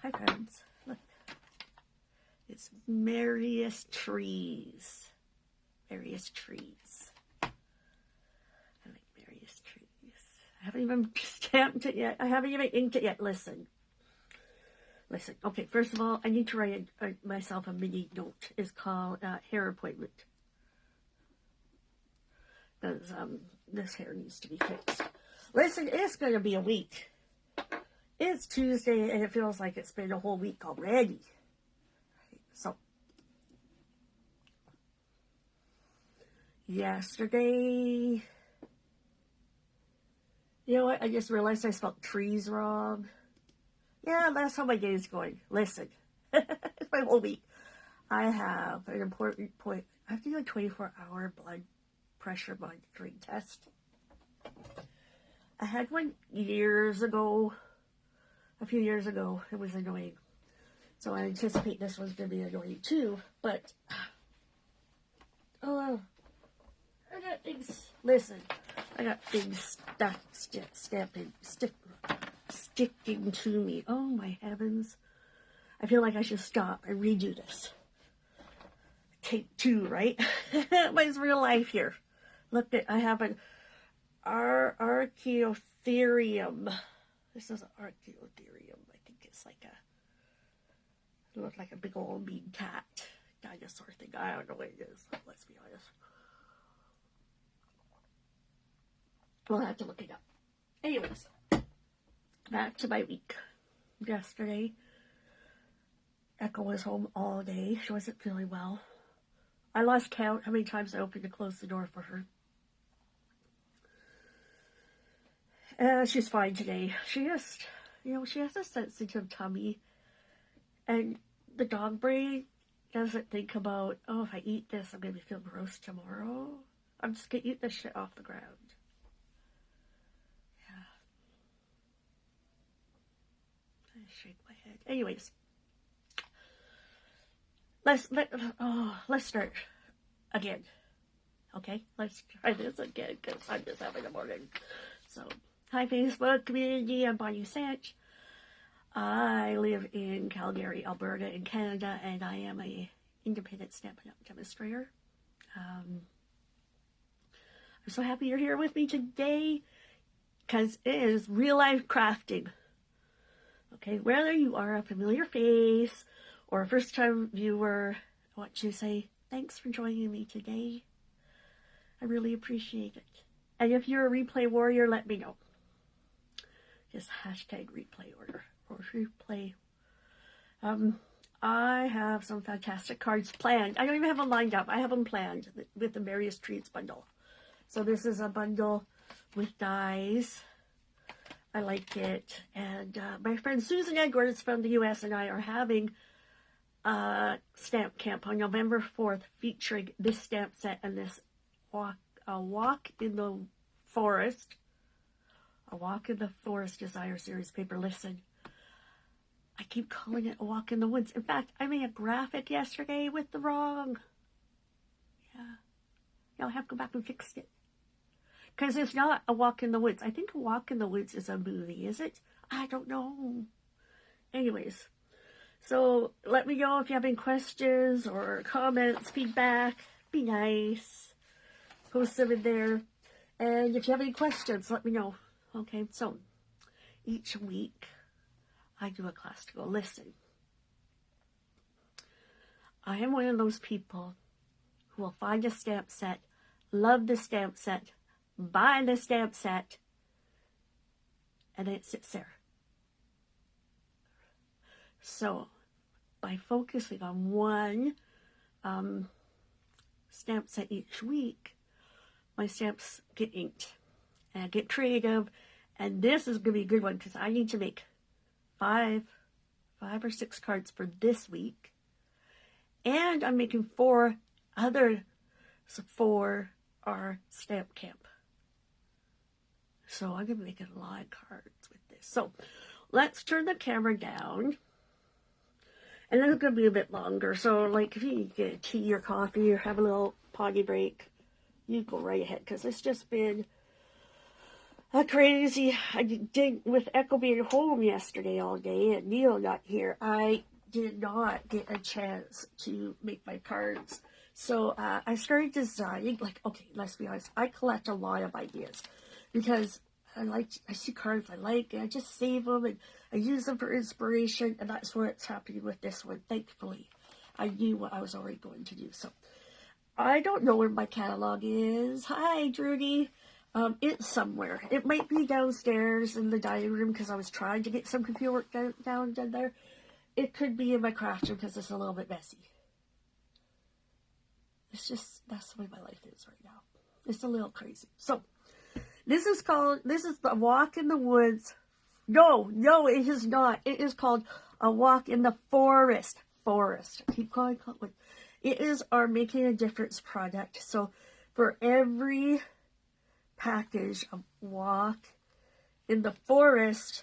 Hi friends. Look. It's Merriest trees. Merriest trees. I like Merriest trees. I haven't even stamped it yet. I haven't even inked it yet. Listen. Okay, first of all, I need to write myself a mini note. It's called hair appointment. Because this hair needs to be fixed. Listen, it's going to be a week. It's Tuesday, and it feels like it's been a whole week already. So, yesterday, you know what? I just realized I spelled trees wrong. Yeah, that's how my day is going. Listen, it's my whole week. I have an important point. I have to do a 24-hour blood pressure monitoring test. I had one years ago. A few years ago. It was annoying. So I anticipate this one's going to be annoying too. But, oh, I got things, listen, I got things sticking to me. Oh my heavens. I feel like I should stop and redo this. Take 2, right? Mine's real life here. Look, I have an Archaeotherium. This is an Archaeotherium. I think it's like it looks like a big old mean cat dinosaur thing. I don't know what it is. Let's be honest. We'll have to look it up. Anyways, back to my week. Yesterday, Echo was home all day. She wasn't feeling well. I lost count how many times I opened and closed the door for her. She's fine today. She just, she has a sensitive tummy. And the dog brain doesn't think about, oh, if I eat this, I'm going to feel gross tomorrow. I'm just going to eat this shit off the ground. Yeah. I shake my head. Anyways. Let's start again. Okay? Let's try this again, because I'm just having a morning. So, hi Facebook community, I'm Bonnie Sanch. I live in Calgary, Alberta, in Canada, and I am a independent Stampin' Up! Demonstrator. I'm so happy you're here with me today, because it is real life crafting. Okay, whether you are a familiar face or a first time viewer, I want you to say, thanks for joining me today. I really appreciate it. And if you're a replay warrior, let me know. Just hashtag replay order. Or replay. I have some fantastic cards planned. I don't even have them lined up. I have them planned with the Merriest Treats bundle. So this is a bundle with dies. I like it. And my friend Susan Edwards from the US and I are having a stamp camp on November 4th featuring this stamp set and this walk in the forest. A Walk in the Forest Desire Series paper. Listen. I keep calling it a walk in the woods. In fact, I made a graphic yesterday with the wrong. Yeah. I'll have to go back and fix it. Because it's not a walk in the woods. I think a walk in the woods is a movie, is it? I don't know. Anyways. So, let me know if you have any questions or comments, feedback. Be nice. Post them in there. And if you have any questions, let me know. Okay, so, each week, I do a class to go, listen, I am one of those people who will find a stamp set, love the stamp set, buy the stamp set, and then it sits there. So, by focusing on one stamp set each week, my stamps get inked, and I get creative, and this is going to be a good one, because I need to make 5 or 6 cards for this week. And I'm making 4 others for our stamp camp. So I'm going to make a lot of cards with this. So let's turn the camera down. And then it's going to be a bit longer. So like if you get a tea or coffee or have a little potty break, you go right ahead. Because it's just been crazy. I did with Echo being home yesterday all day and Neil not here. I did not get a chance to make my cards. So I started designing. Like, okay, let's be honest. I collect a lot of ideas because I see cards I like, and I just save them and I use them for inspiration. And that's what's happening with this one. Thankfully, I knew what I was already going to do. So I don't know where my catalog is. Hi, Drudy. It's somewhere. It might be downstairs in the dining room because I was trying to get some computer work down there. It could be in my craft room because it's a little bit messy. It's just, that's the way my life is right now. It's a little crazy. So, this is the Walk in the Woods. No, it is not. It is called A Walk in the Forest. Keep calling it. It is our Making a Difference product. So, for every package of Walk in the Forest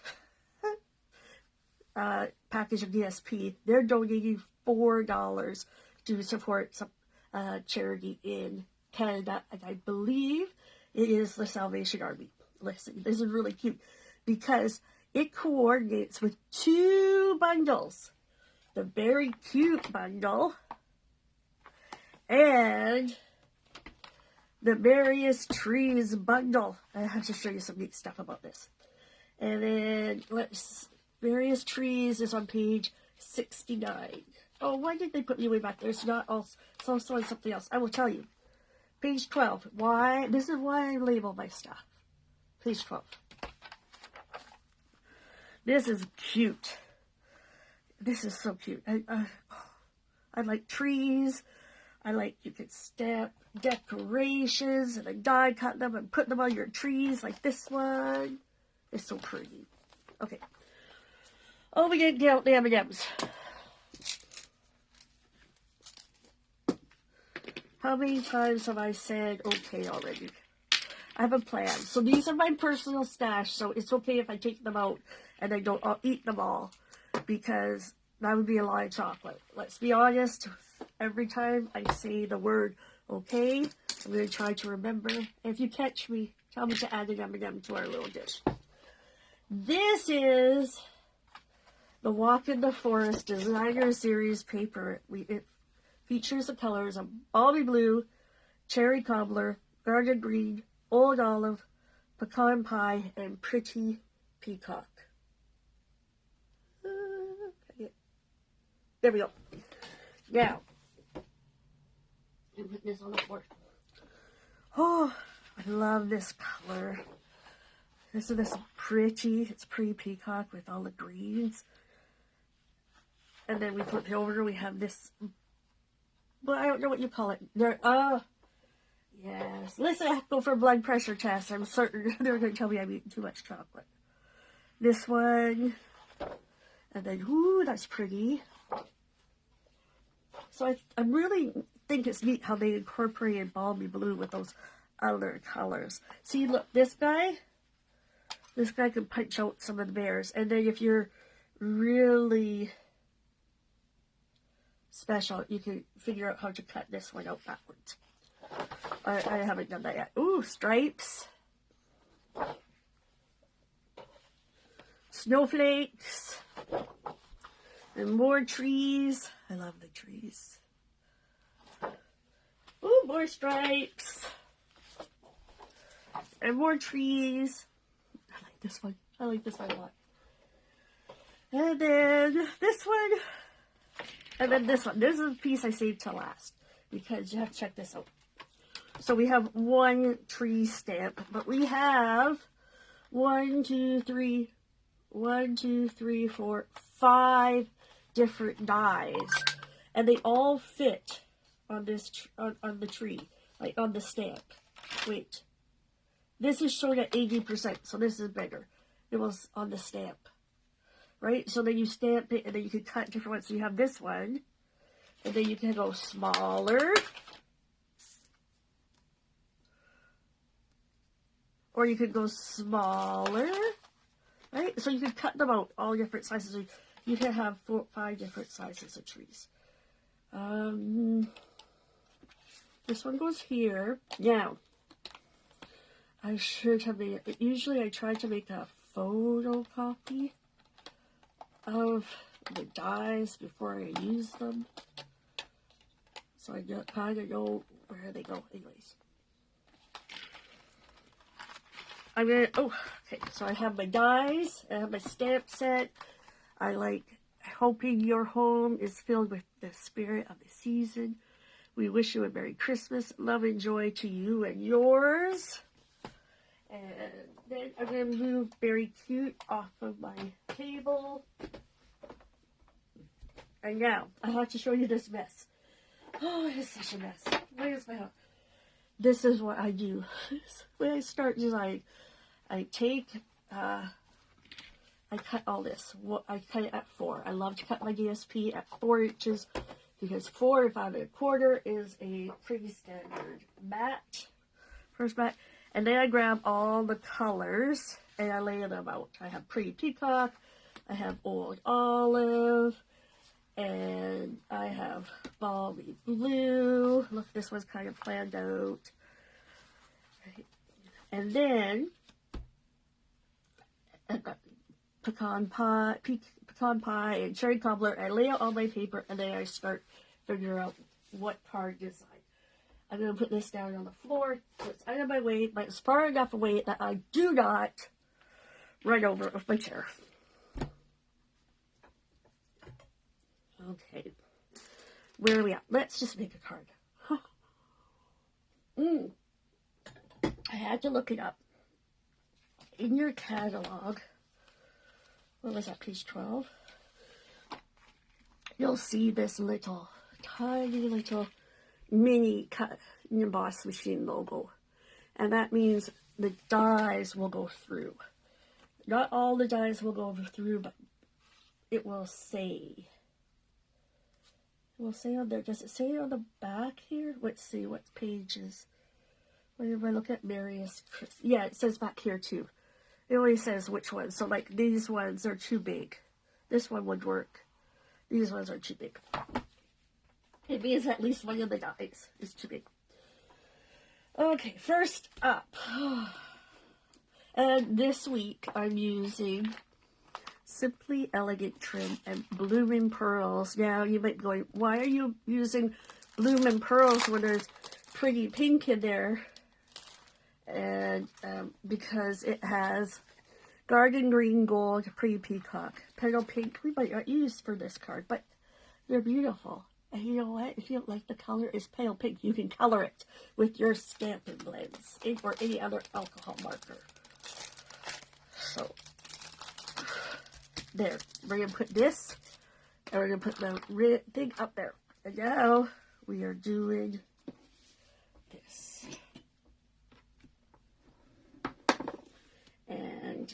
package of DSP, they're donating $4 to support some charity in Canada, and I believe it is the Salvation Army. Listen, this is really cute because it coordinates with two bundles. The Very Cute bundle and the Merriest Trees bundle. I have to show you some neat stuff about this. And then Merriest Trees is on page 69. Oh, why did they put me way back there? It's not also, it's also on something else. I will tell you. Page 12. Why? This is why I label my stuff. Page 12. This is cute. This is so cute. I like trees. I like you can stamp decorations and I die cut them and put them on your trees like this one. It's so pretty. Okay. Oh, we didn't get out the M&Ms. How many times have I said okay already? I have a plan. So these are my personal stash, so it's okay if I take them out and I'll eat them all because that would be a lot of chocolate. Let's be honest. Every time I say the word okay, I'm going to try to remember. If you catch me, tell me to add an M&M to our little dish. This is the Walk in the Forest Designer Series paper. It features the colors of balmy blue, cherry cobbler, garden green, old olive, pecan pie, and pretty peacock. There we go. Now, I'm putting this on the floor. Oh, I love this color. This is pretty. It's pretty peacock with all the greens. And then we flip it over. We have this. Well, I don't know what you call it. Yes. Listen, I have to go for a blood pressure test. I'm certain they're going to tell me I'm eating too much chocolate. This one. And then, ooh, that's pretty. So I really think it's neat how they incorporated balmy blue with those other colors. See, look, this guy can punch out some of the bears. And then if you're really special, you can figure out how to cut this one out backwards. I haven't done that yet. Ooh, stripes. Snowflakes. And more trees. I love the trees. Ooh, more stripes. And more trees. I like this one. I like this one a lot. And then this one. And then this one. This is a piece I saved to last. Because you have to check this out. So we have one tree stamp. But we have 5 different dies. And they all fit on this on the tree. Like on the stamp. Wait. This is showing at 80%. So this is bigger. It was on the stamp. Right? So then you stamp it and then you can cut different ones. So you have this one. And then you can go smaller. Or you could go smaller. Right? So you can cut them out all different sizes. You can have 5 different sizes of trees. This one goes here. Now, I should have made it. Usually I try to make a photocopy of the dies before I use them. So I kind of know where they go. Anyways. I'm gonna, okay, so I have my dies, I have my stamp set. I like hoping your home is filled with the spirit of the season. We wish you a Merry Christmas, love and joy to you and yours. And then I'm going to move Very Cute off of my table. And now, I have to show you this mess. Oh, it is such a mess. Where's my house? This is what I do. When I start designing, I take, I cut all this. I cut it at 4. I love to cut my DSP at 4 inches because 4 5 1/4 is a pretty standard mat. First mat. And then I grab all the colors and I lay them out. I have Pretty Peacock, I have Old Olive, and I have Balmy Blue. Look, this one's kind of planned out. And then I've got pecan pie, and cherry cobbler. I lay out all my paper, and then I start figuring out what card design. I'm going to put this down on the floor, so it's out of my way, but it's far enough away that I do not run over with my chair. Okay, where are we at? Let's just make a card. I had to look it up. In your catalog, what was that, page 12? You'll see this little, tiny little mini cut emboss machine logo. And that means the dies will go through. Not all the dies will go through, but it will say. It will say on there. Does it say on the back here? Let's see what pages. Whenever I look at Merriest, yeah, it says back here too. It only says which ones. So like these ones are too big. This one would work. These ones are too big. It means at least one of the dies is too big. Okay, first up. And this week I'm using Simply Elegant Trim and Bloomin' Pearls. Now you might be going, why are you using Bloomin' Pearls when there's Pretty Pink in there? And because it has Garden Green Gold, Pretty Peacock, Petal Pink. We might not use for this card, but they're beautiful. And you know what? If you don't like the color, it's pale pink. You can color it with your Stampin' Blends or any other alcohol marker. So, there. We're going to put this, and we're going to put the red thing up there. And now, we are doing this. And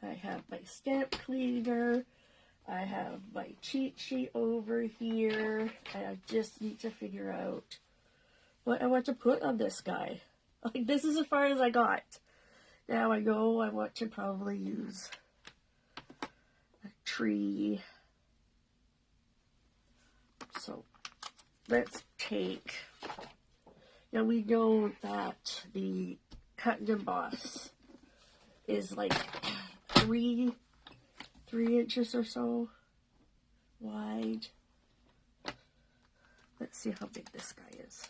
I have my stamp cleaner. I have my cheat sheet over here. And I just need to figure out what I want to put on this guy. Like, this is as far as I got. Now I know I want to probably use a tree. So, let's take... Now we know that the cut and emboss is like 3 inches or so wide. Let's see how big this guy is.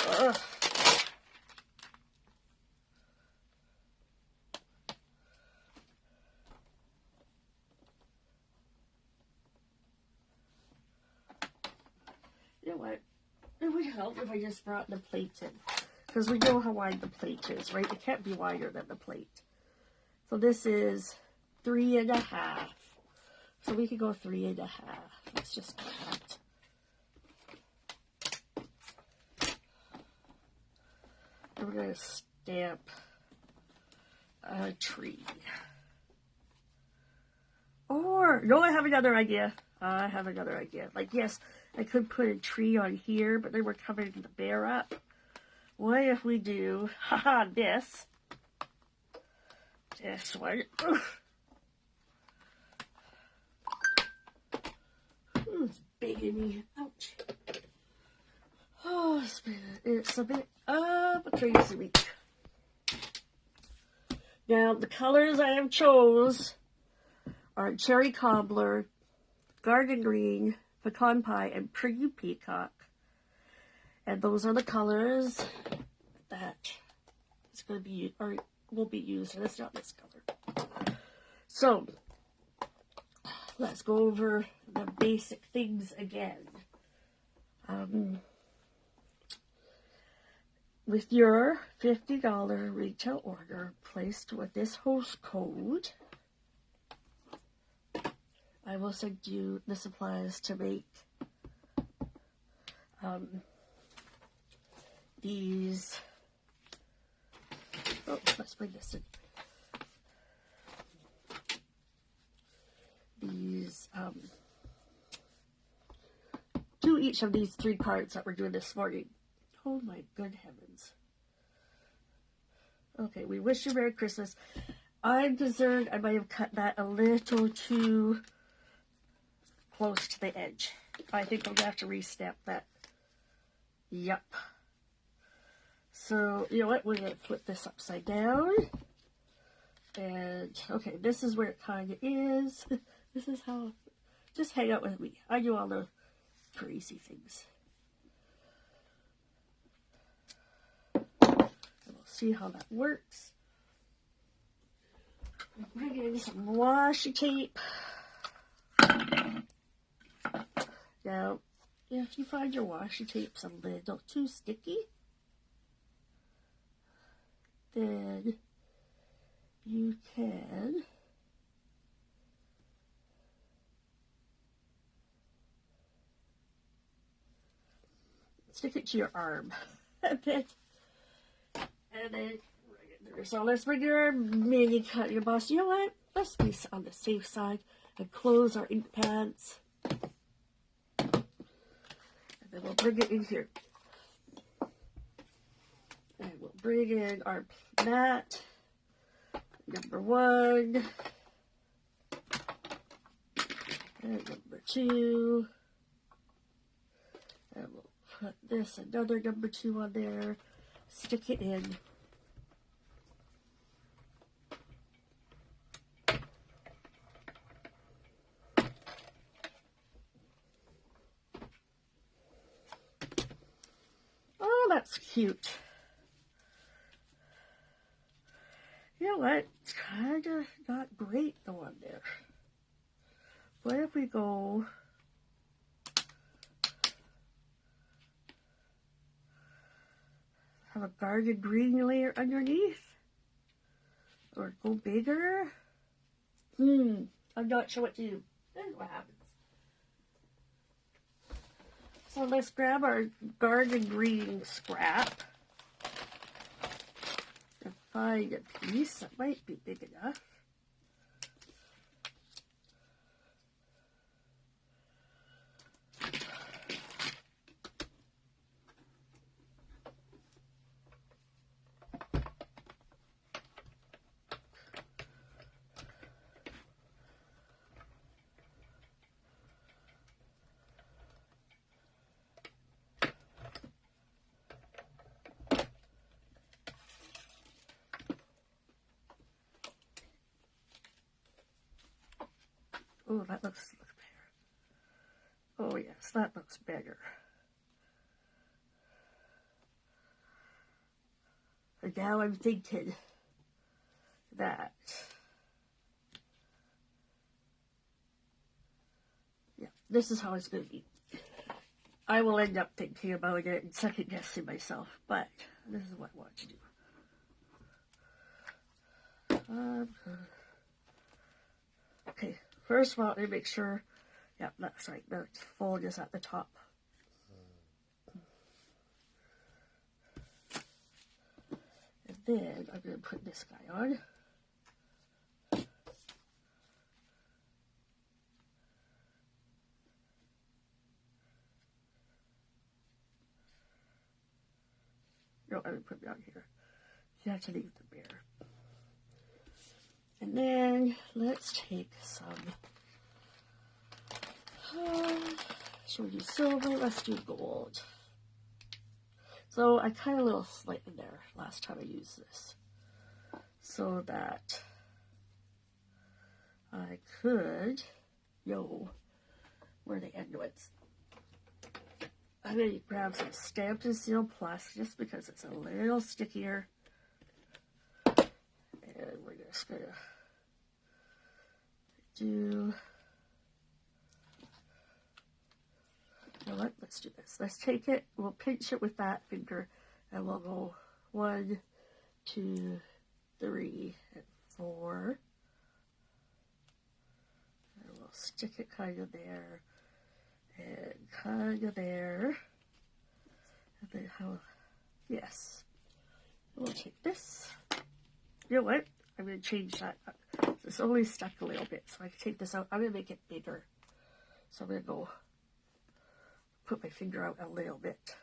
Ugh. You know what? It would help if I just brought the plate in. Because we know how wide the plate is, right? It can't be wider than the plate. So this is 3.5. So we could go 3.5. Let's just do that. And we're going to stamp a tree. Or, no, I have another idea. Like, yes, I could put a tree on here, but then we're covering the bear up. What if we do, this one. It's big in me. Ouch. Oh, it's a bit of a crazy week. Now, the colors I have chose are Cherry Cobbler, Garden Green, Pecan Pie, and Pretty Peacock. And those are the colors that is going to be, or will be used. And it's not this color. So, let's go over the basic things again. With your $50 retail order placed with this host code, I will send you the supplies to make these. Oh, let's bring this in. These, do each of these 3 cards that we're doing this morning. Oh my good heavens. Okay, we wish you Merry Christmas. I'm concerned I might have cut that a little too close to the edge. I think I'm going to have to re-stamp that. Yep. So, you know what? We're going to flip this upside down. And, okay, this is where it kind of is. This is how, just hang out with me. I do all the crazy things. And we'll see how that works. Bring in some washi tape. Now, if you find your washi tape's a little too sticky, then you can stick it to your arm. and then so let's bring your mini cut your boss. You know what? Let's be on the safe side and close our ink pads. And then we'll bring it in here. And we'll bring in our mat. Number 1. And number 2. And we'll put this, another number 2 on there. Stick it in. Oh, that's cute. You know what? It's kind of not great, the one there. What if we go have a garden green layer underneath? Or go bigger? I'm not sure what to do. This is what happens. So let's grab our garden green scrap. And find a piece that might be big enough. Oh, that looks better. Oh, yes, that looks better. And now I'm thinking that, yeah, this is how it's going to be. I will end up thinking about it and second guessing myself, but this is what I want to do. Okay. First of all, I make sure, yeah, that's right, the fold is at the top. And then I'm going to put this guy on. No, I'm going to put it down here. You have to leave the bear. And then let's take some, should we do silver? Let's do gold. So I cut a little slit in there last time I used this. so that I could know where the end was. I'm going to grab some Stamped and Sealed Plus just because it's a little stickier. And we're just going to do, you know what, let's do this. Let's take it, we'll pinch it with that finger, and we'll go 1, 2, 3, and 4. And we'll stick it kind of there, and kind of there. And then how, yes. We'll take this. You know what? I'm going to change that. It's only stuck a little bit, so I can take this out. I'm going to make it bigger. So I'm going to go put my finger out a little bit.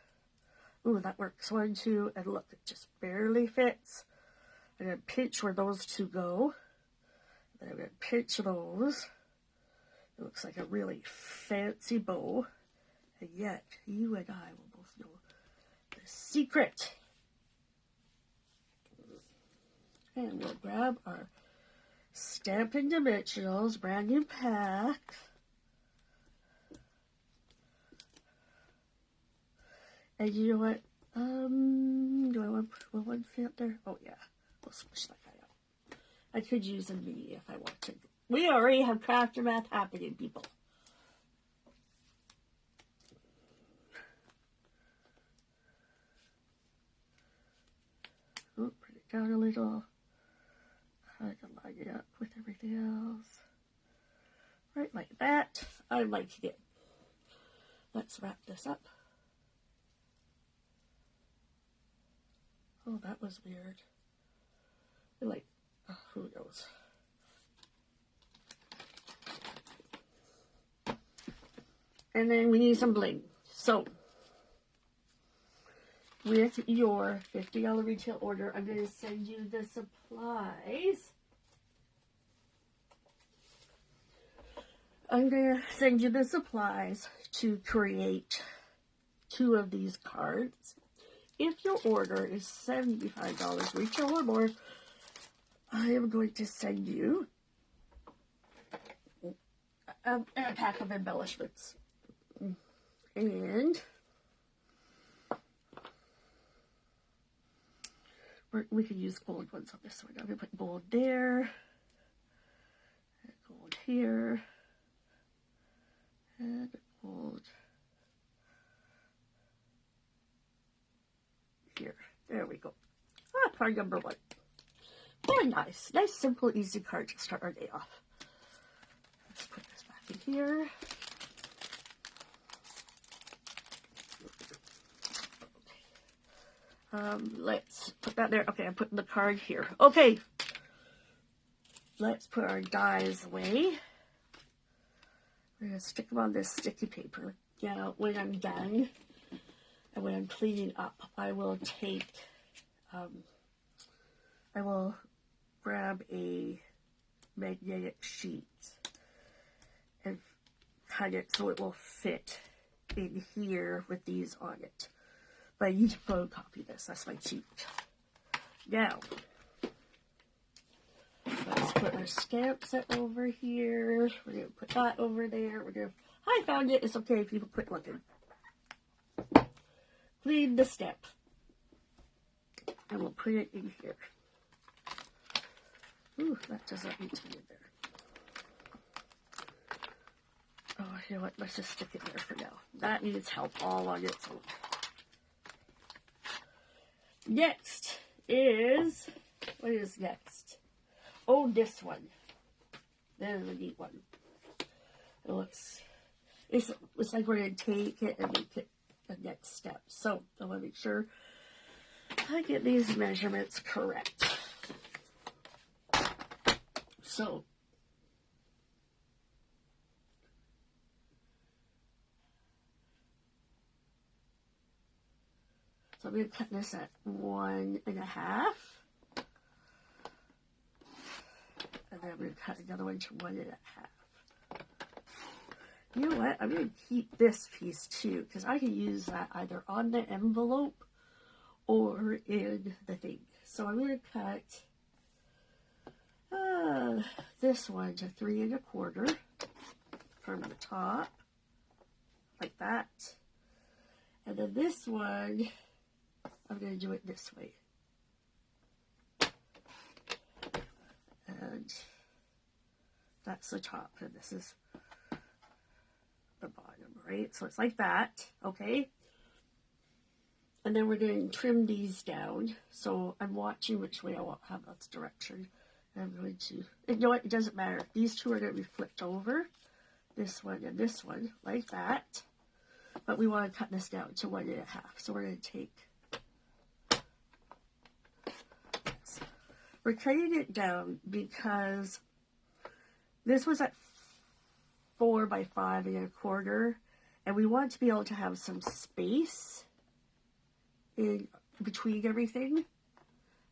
Ooh, that works. 1, 2, and look, it just barely fits. I'm going to pinch where those two go. Then I'm going to pinch those. It looks like a really fancy bow. And yet, you and I will both know the secret. And we'll grab our Stampin' Dimensionals, brand new pack. And you know what? Do I want to put one fit there? Oh yeah, we'll switch that guy up. I could use a mini if I want to. We already have Crafter Math happening, people. Oh, bring it down a little. Kind of line it up with everything else. Right like that. I like it. Let's wrap this up. Oh, that was weird. Like, who knows? And then we need some bling. So, with your $50 retail order, I'm going to send you the supplies. I'm going to send you the supplies to create 2 of these cards. If your order is $75 retail or more, I am going to send you a pack of embellishments. And we can use gold ones on this one. I'm going to put gold there, and gold here, and gold here. There we go. Ah, card number 1. Very nice. Nice, simple, easy card to start our day off. Let's put this back in here. Let's put that there. Okay, I'm putting the card here. Okay. Let's put our dies away. We're going to stick them on this sticky paper. Now, when I'm done, and when I'm cleaning up, I will take, I will grab a magnetic sheet and cut it so it will fit in here with these on it. But I need to photocopy this. That's my cheat. Now, let's put our stamp set over here. We're going to put that over there. We're going to, I found it. It's okay if people quit looking. Clean the stamp. And we'll put it in here. Ooh, that doesn't need to be there. Oh, you know what? Let's just stick it there for now. That needs help all on its own. Next is, what is next? Oh, this one. This is a neat one. It looks, it's like we're going to take it and make it the next step. So, I want to make sure I get these measurements correct. So, I'm going to cut this at 1.5. And then I'm going to cut another one to 1.5. You know what? I'm going to keep this piece too, because I can use that either on the envelope or in the thing. So I'm going to cut This one's a 3 1/4 from the top, like that. And then this one, I'm going to do it this way. And that's the top, and this is the bottom, right? So it's like that, okay? And then we're going to trim these down. So I'm watching which way I want to have this direction. And I'm going to, you know what, it doesn't matter. These two are going to be flipped over. This one and this one, like that. But we want to cut this down to 1 1/2. So we're going to take, we're cutting it down because this was at 4 by 5 1/4. And we want to be able to have some space in between everything.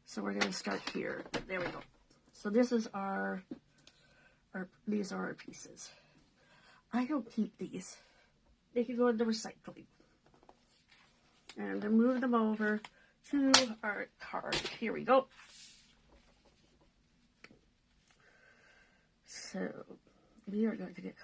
So we're going to start here. There we go. So this is these are our pieces. I don't keep these. They can go into recycling. And then move them over to our card. Here we go. So we are going to get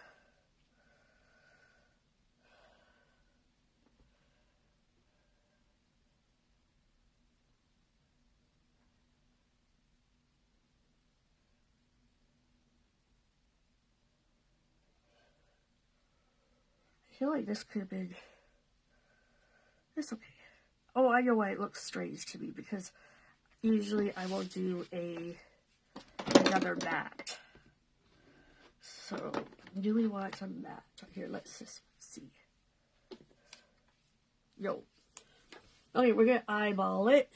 I feel like this could have been, it's okay. Oh, I know why it looks strange to me, because usually I will do another mat. So, do we want a mat? Here, let's just see. Yo. Okay, we're going to eyeball it.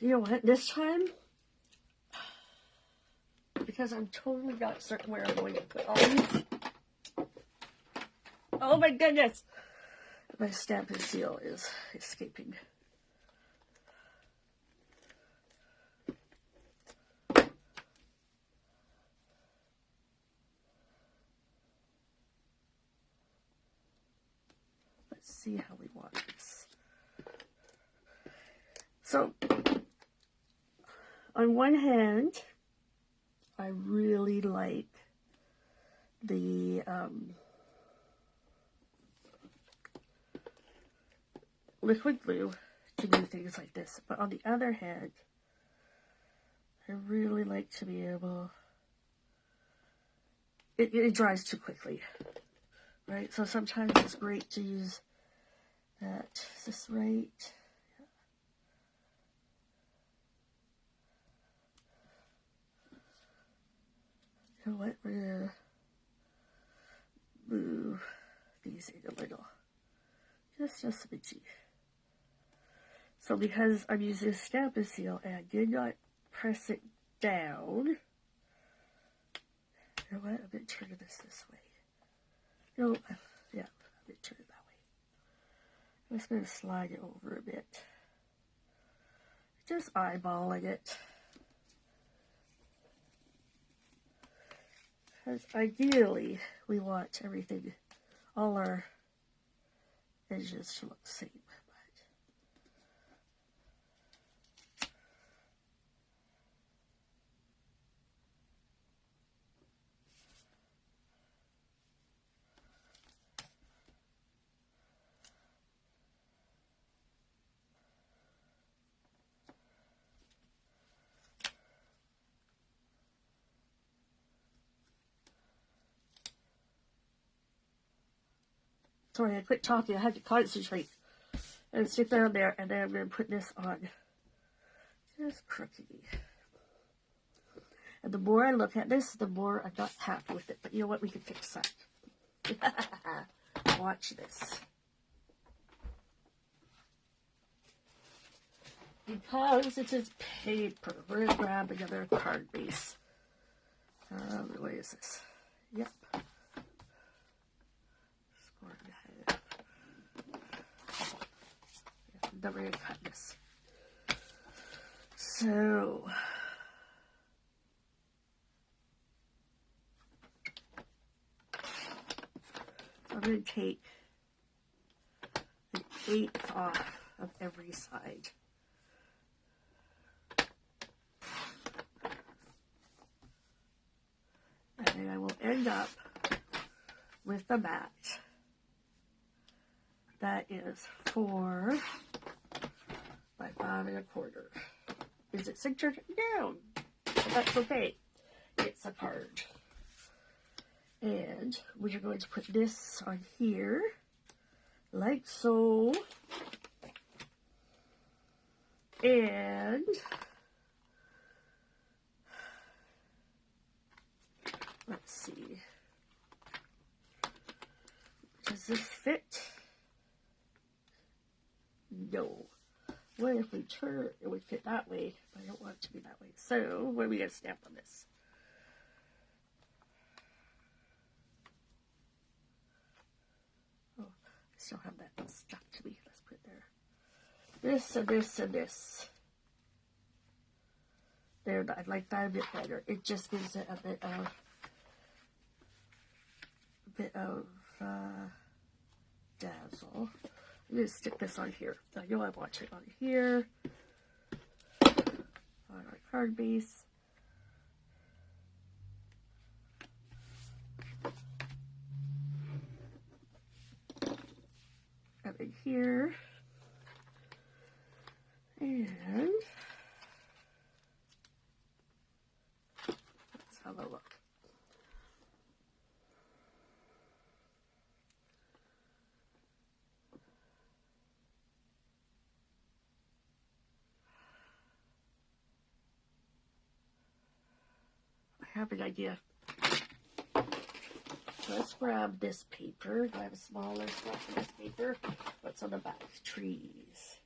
You know what, this time, because I'm totally not certain where I'm going to put all these. Oh my goodness! My Stampin' Seal is escaping. Let's see how we want this. So, on one hand, I really like the liquid glue to do things like this. But on the other hand, I really like to be able, it dries too quickly, right? So sometimes it's great to use that. Is this right? You know what? We're gonna move these in a little, just a smidgy. So because I'm using a Stampin' Seal and I did not press it down, you know what? I'm going to turn this way. No, yeah, I'm going to turn it that way. I'm just going to slide it over a bit. Just eyeballing it. Because ideally, we want everything, all our edges to look the same. Sorry, I quit talking. I had to concentrate and stick down there, and then I'm going to put this on just crookedy. And the more I look at this, the more I'm not happy with it. But you know what? We can fix that. Watch this. Because it is paper, we're going to grab another card base. Where is this? Yep. Then we're going to cut this. So, I'm going to take an 1/8 off of every side. end up with the mat that is 4 by 5.25. Is it centered? No, but that's okay. It's a card. And we are going to put this on here, like so. And let's see. Does this fit? No. What if we turn, it would fit that way, but I don't want it to be that way. So, what are we going to stamp on this? Oh, I still have that stuck to me. Let's put it there. This and this and this. There, I like that a bit better. It just gives it a bit of dazzle. I'm going to stick this on here. I know I want it on here. On our card base. Up in here. And let's have a look. I have an idea. Let's grab this paper. I have a smaller stuff of this paper. What's on the back? Trees.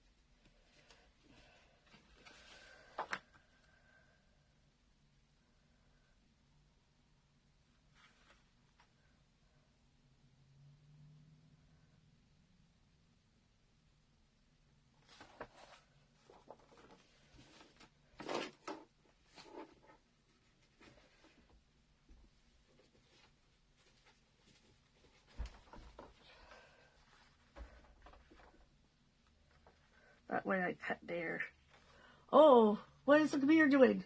That way I cut there. Oh, what is the computer doing?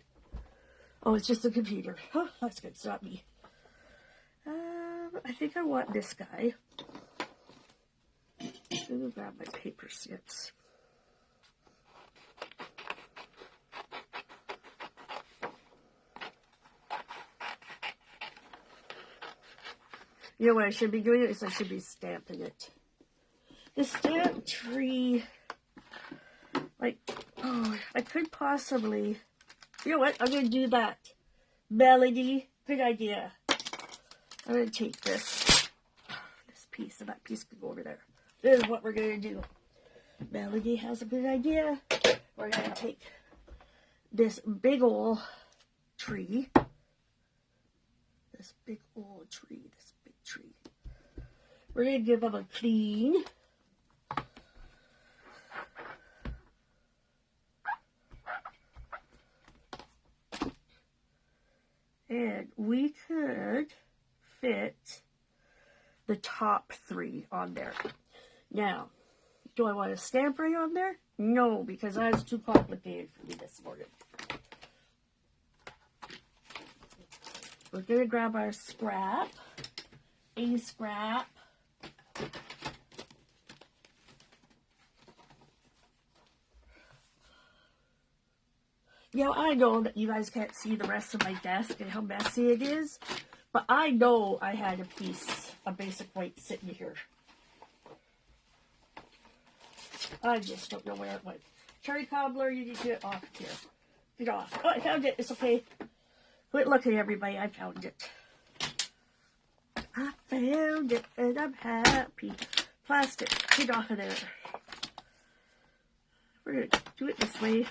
Oh, it's just the computer. Oh, that's good. It's not me. I think I want this guy. Let me grab my paper snips. You know what I should be doing is I should be stamping it. The stamp tree, like, oh, I could possibly, you know what, I'm going to do that. Melody, good idea. I'm going to take this piece, and that piece can go over there. This is what we're going to do. Melody has a good idea. We're going to take this big old tree. This big old tree. This big tree. We're going to give them a clean. And we could fit the top 3 on there. Now, do I want a stamp right on there? No, because that's too complicated for me this morning. We're going to grab our scrap, a scrap. Now, I know that you guys can't see the rest of my desk and how messy it is, but I know I had a piece of basic white sitting here. I just don't know where it went. Cherry cobbler, you need to get off here. Get off. Oh, I found it. It's okay. Quit looking, everybody. I found it. I found it, and I'm happy. Plastic. Get off of there. We're going to do it this way.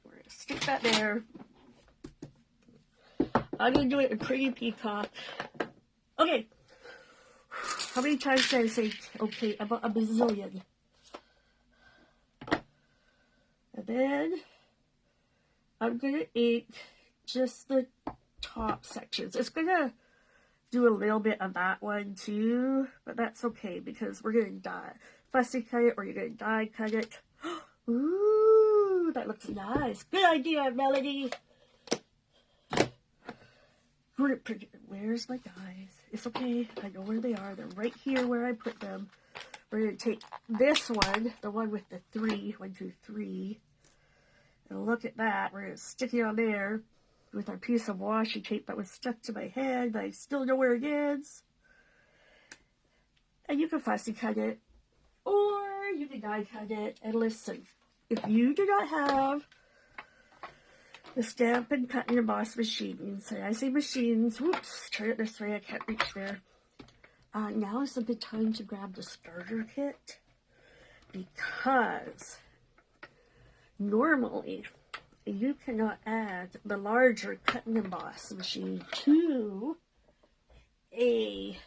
We're going to stick that there. I'm going to do it in Pretty Peacock. Okay. How many times did I say okay? About a bazillion. And then I'm going to ink just the top sections. It's going to do a little bit of that one too, but that's okay because we're going to die. Fussy cut it or you're going to die cut it. Ooh, that looks nice. Good idea, Melody. Where's my dies? It's okay. I know where they are. They're right here where I put them. We're going to take this one, the one with the 3, 1, 2, 3, and look at that. We're going to stick it on there with our piece of washi tape that was stuck to my head, but I still know where it is. And you can fussy cut it, or you can die cut it. And listen, if you do not have the stamp and cut and emboss machines, and I say machines, whoops, turn it this way, I can't reach there. Now is a good time to grab the starter kit, because normally you cannot add the larger cut and emboss machine to a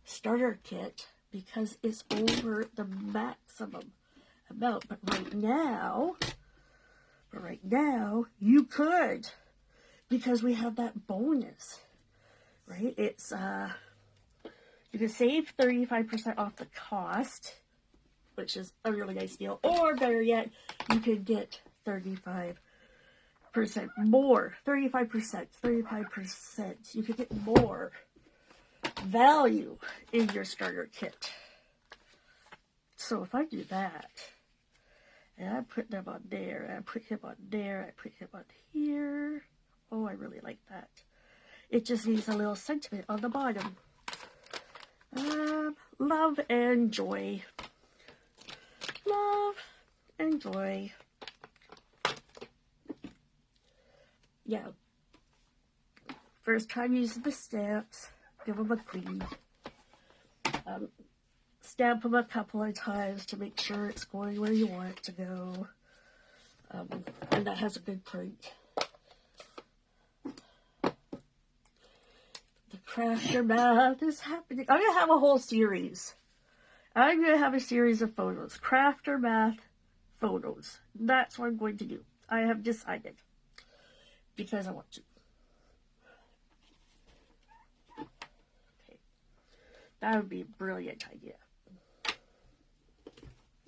starter kit because it's over the maximum amount. But right now you could, because we have that bonus, right? It's you can save 35% off the cost, which is a really nice deal. Or better yet, you could get 35% more. 35%. You could get more value in your starter kit. So if I do that, and I put them on there, and I put him on there, I put him on here. Oh, I really like that. It just needs a little sentiment on the bottom. Love and joy. Love and joy. Yeah. First time using the stamps, give them a clean. Stamp them a couple of times to make sure it's going where you want it to go. And that has a good print. Crafter math is happening. I'm going to have a whole series. I'm going to have a series of photos. Crafter math photos. That's what I'm going to do. I have decided. Because I want to. Okay. That would be a brilliant idea.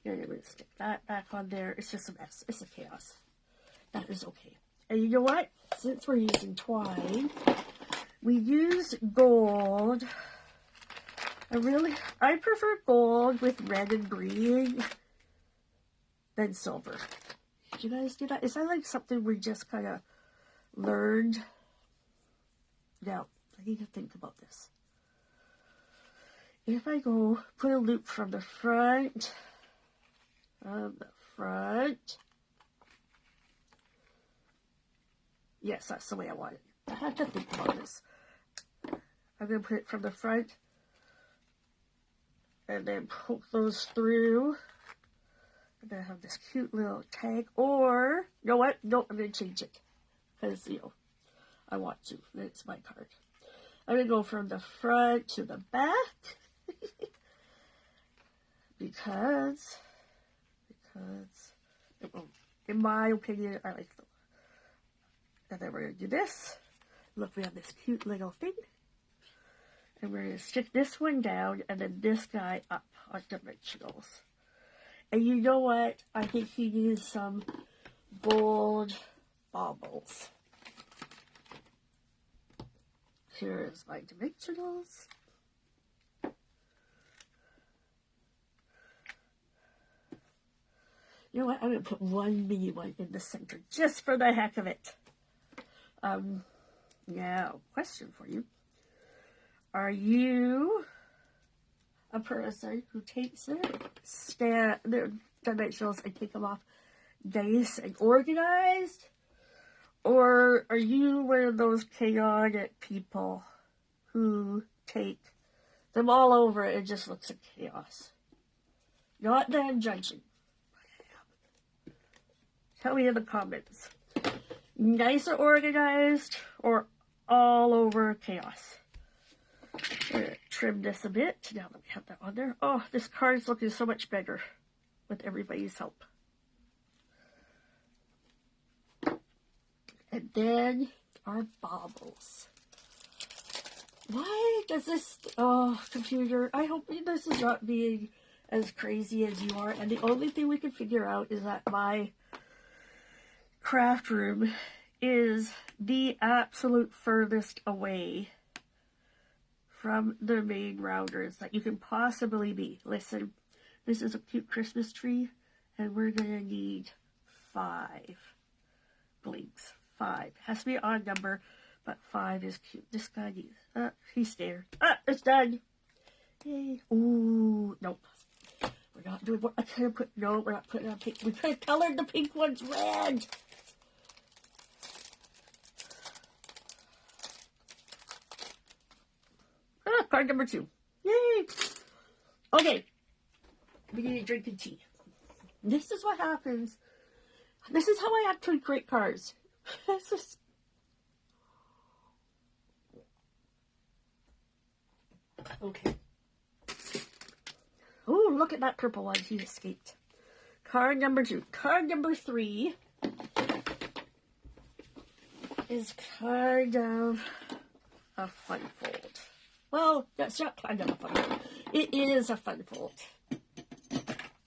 And I'm going to stick that back on there. It's just a mess. It's a chaos. That is okay. And you know what? Since we're using twine, we use gold. I prefer gold with red and green than silver. Did you guys do that? Is that like something we just kind of learned? Now, I need to think about this. If I go put a loop from the front, yes, that's the way I want it. I have to think about this. I'm going to put it from the front and then poke those through. I'm going to have this cute little tag. Or, you know what? No, I'm going to change it. Because, I want to. It's my card. I'm going to go from the front to the back. because, in my opinion, I like them. And then we're going to do this. Look, we have this cute little thing. And we're going to stick this one down and then this guy up on dimensionals. And you know what? I think he needs some gold baubles. Here's my dimensionals. You know what? I'm going to put one mini one in the center just for the heck of it. Now, question for you. Are you a person who takes their dimensionals and take them off nice and organized? Or are you one of those chaotic people who take them all over and it just looks like chaos? Not that I'm judging. Tell me in the comments. Nice and organized or all over chaos? I'm going to trim this a bit now that we have that on there. Oh, this card's looking so much better with everybody's help. And then our baubles. Why does this, computer, I hope this is not being as crazy as you are. And the only thing we can figure out is that my craft room is the absolute furthest away from the main rounders that you can possibly be. Listen, this is a cute Christmas tree, and we're going to need 5 blinks. 5. Has to be an odd number, but 5 is cute. This guy needs, he stared. It's done. Yay. Ooh, nope. We're not doing what I could have put. No, we're not putting on pink. We could have colored the pink ones red. Card number 2. Yay. Okay. We need to drink the tea. This is what happens. This is how I actually create cards. This is... Okay. Oh, look at that purple one. He escaped. Card number 2. Card number 3 is kind of a fun fold. Well, that's not kind of a fun fold. It is a fun fold.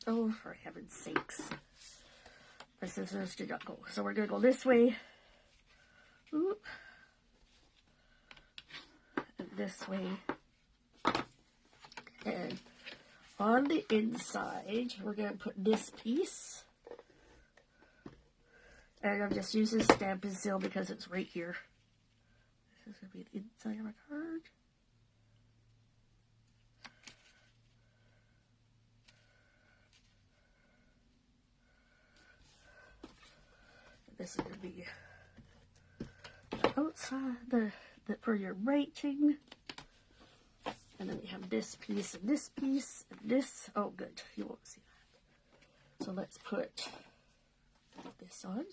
Oh, for heaven's sakes. My scissors did not go. So we're going to go this way. Oop. And this way. And on the inside, we're going to put this piece. And I'm just using Stampin' Seal because it's right here. This is going to be the inside of my card. This is going to be the outside, the for your writing. And then we have this piece and this piece and this. Oh, good. You won't see that. So let's put this on.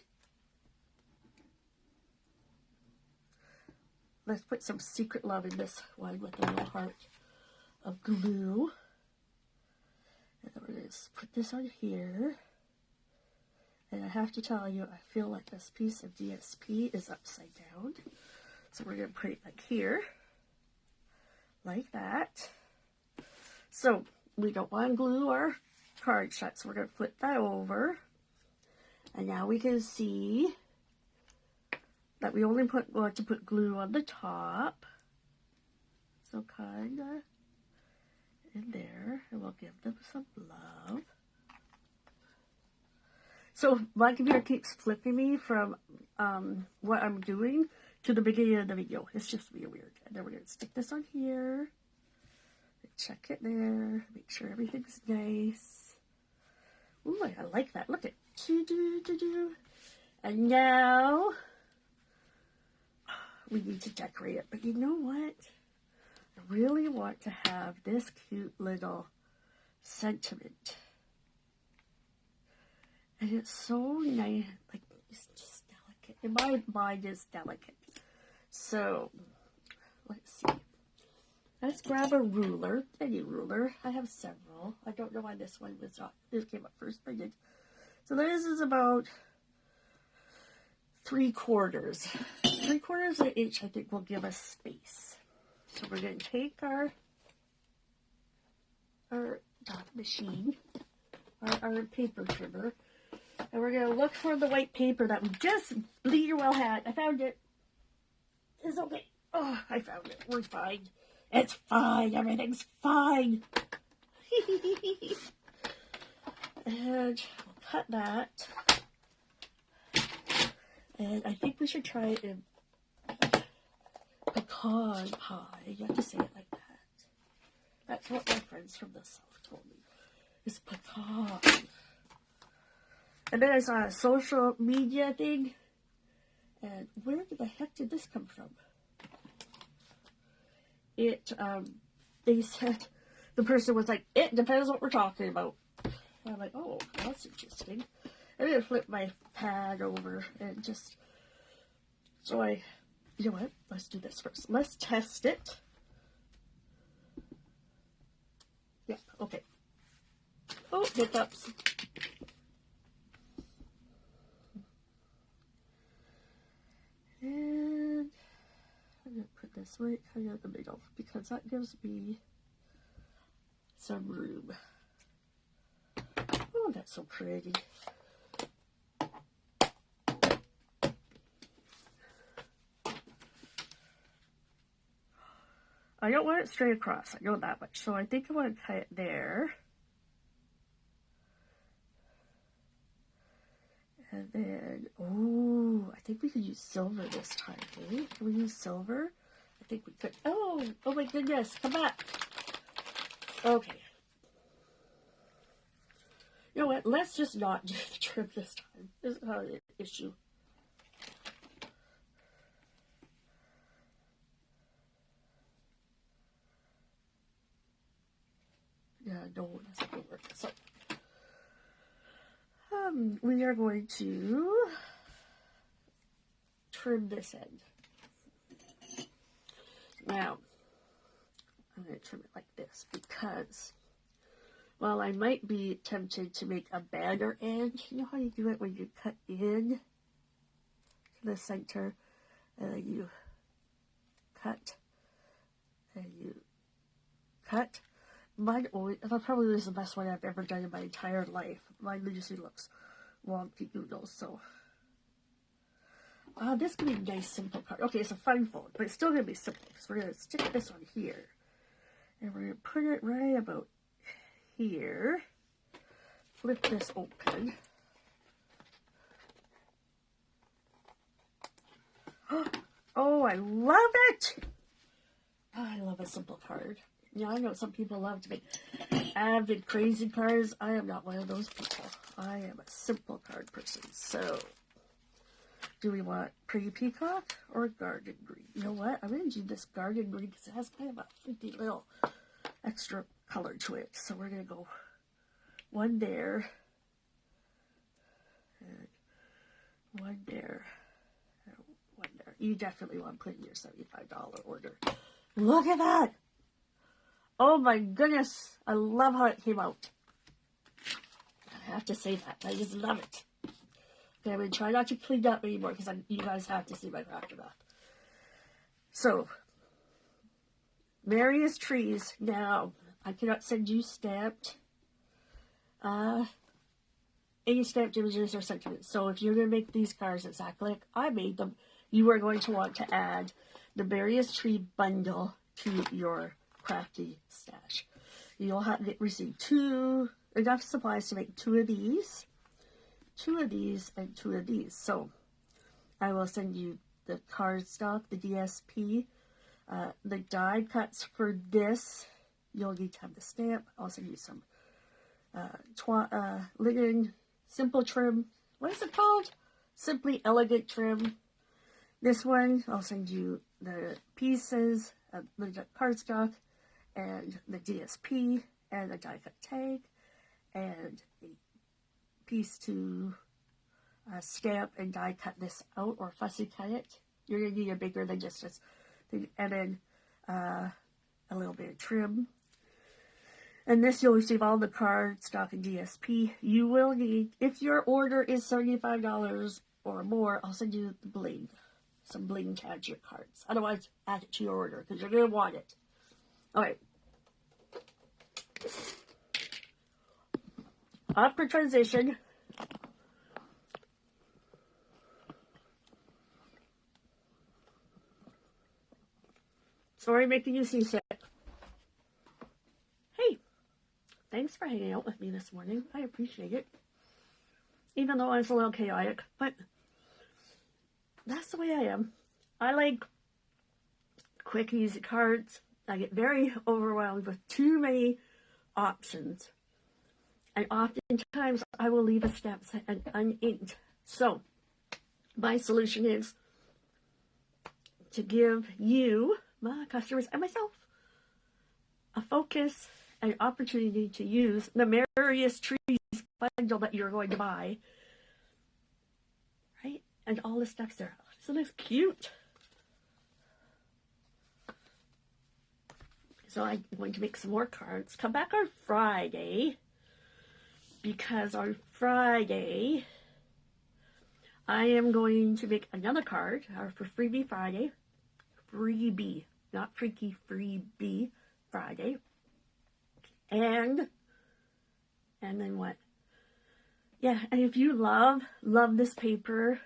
Let's put some secret love in this one with a little heart of glue. And then we're going to put this on here. And I have to tell you, I feel like this piece of DSP is upside down. So we're going to put it like here. Like that. So we don't want to glue our card shut, so we're going to flip that over. And now we can see that we only want to put glue on the top. So kind of in there, and we'll give them some love. So my computer keeps flipping me from what I'm doing to the beginning of the video. It's just really weird. And then we're going to stick this on here. Check it there. Make sure everything's nice. Ooh, I like that. Look at it. And now we need to decorate it. But you know what? I really want to have this cute little sentiment. And it's so nice. Like, it's just delicate. And my mind is delicate. So, let's see. Let's grab a ruler. Any ruler. I have several. I don't know why this one was not. This came up first, but I did. So this is about 3/4. 3/4 of an inch, I think, will give us space. So we're going to take our dot machine, our paper trimmer, and we're going to look for the white paper that we just bleed your well had. I found it. It's okay. Oh, I found it. We're fine. It's fine. Everything's fine. And we'll cut that. And I think we should try it in pecan pie. You have to say it like that. That's what my friends from the South told me. It's pecan. And then I saw a social media thing. And where the heck did this come from? They said, the person was like, it depends what we're talking about. And I'm like, oh, that's interesting. I'm going to flip my pad over and just, so you know what, let's do this first. Let's test it. Yeah, okay. Oh, hiccups. And I'm going to put this right kind of in the middle because that gives me some room. Oh, that's so pretty. I don't want it straight across. I know that much. So I think I want to cut it there. And then, oh, I think we could use silver this time, eh? Can we use silver? I think we could. Oh my goodness, come back. Okay. You know what? Let's just not do the trim this time. This is not an issue. Yeah, no, that's not going to work. So, we are going to trim this end. Now, I'm going to trim it like this because, well, I might be tempted to make a banner end. You know how you do it when you cut in to the center, and then you cut, and you cut. Mine always, that probably is the best one I've ever done in my entire life. Mine usually looks wonky doodles, so. This could be a nice simple card. Okay, it's a fun fold, but it's still going to be simple, because we're going to stick this one here. And we're going to put it right about here. Flip this open. Oh, I love it! Oh, I love a simple card. Yeah, I know some people love to make avid, crazy cards. I am not one of those people. I am a simple card person. So, do we want pretty peacock or garden green? You know what? I'm going to do this garden green because it has kind of a funky little extra color to it. So, we're going to go one there, and one there, and one there. You definitely want to put in your $75 order. Look at that! Oh my goodness, I love how it came out. I have to say that. I just love it. Okay, I'm going to try not to clean up anymore because you guys have to see my craft enough. So, Merriest trees. Now, I cannot send you stamped, any stamped images or sentiments. So if you're going to make these cards exactly like I made them, you are going to want to add the Merriest tree bundle to your crafty stash. You'll have to receive enough supplies to make 2 of these, 2 of these, and 2 of these. So I will send you the cardstock, the DSP, the die cuts for this. You'll need to have the stamp. I'll send you some linen simple trim. What is it called? Simply Elegant trim. This one, I'll send you the pieces, the cardstock, and the DSP, and a die cut tag, and a piece to stamp and die cut this out, or fussy cut it. You're going to need a bigger than just this thing, and then a little bit of trim. And this, you'll receive all the cardstock and DSP. You will need, if your order is $75 or more, I'll send you the bling. Some bling to add to your cards. Otherwise, add it to your order because you're going to want it. Alright. Awkward transition. Sorry making you seasick. Hey, thanks for hanging out with me this morning. I appreciate it. Even though it's a little chaotic, but that's the way I am. I like quick, easy cards. I get very overwhelmed with too many options. And oftentimes, I will leave a stamp set uninked. So, my solution is to give you, my customers, and myself, a focus and opportunity to use the Merriest trees bundle that you're going to buy. Right? And all the stuff's there. So that's cute. So I'm going to make some more cards. Come back on Friday, because on Friday I am going to make another card for Freebie Friday. Freebie, not Freaky, Freebie Friday. And then what? Yeah, and if you love this paper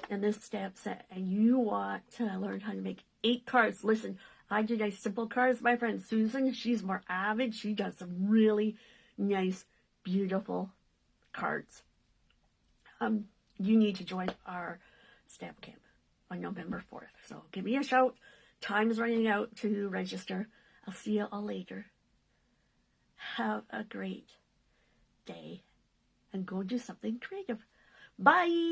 and this stamp set, and you want to learn how to make 8 cards, listen, I do nice simple cards. My friend Susan, she's more avid. She does some really nice, beautiful cards. You need to join our stamp camp on November 4th. So give me a shout. Time is running out to register. I'll see you all later. Have a great day and go do something creative. Bye!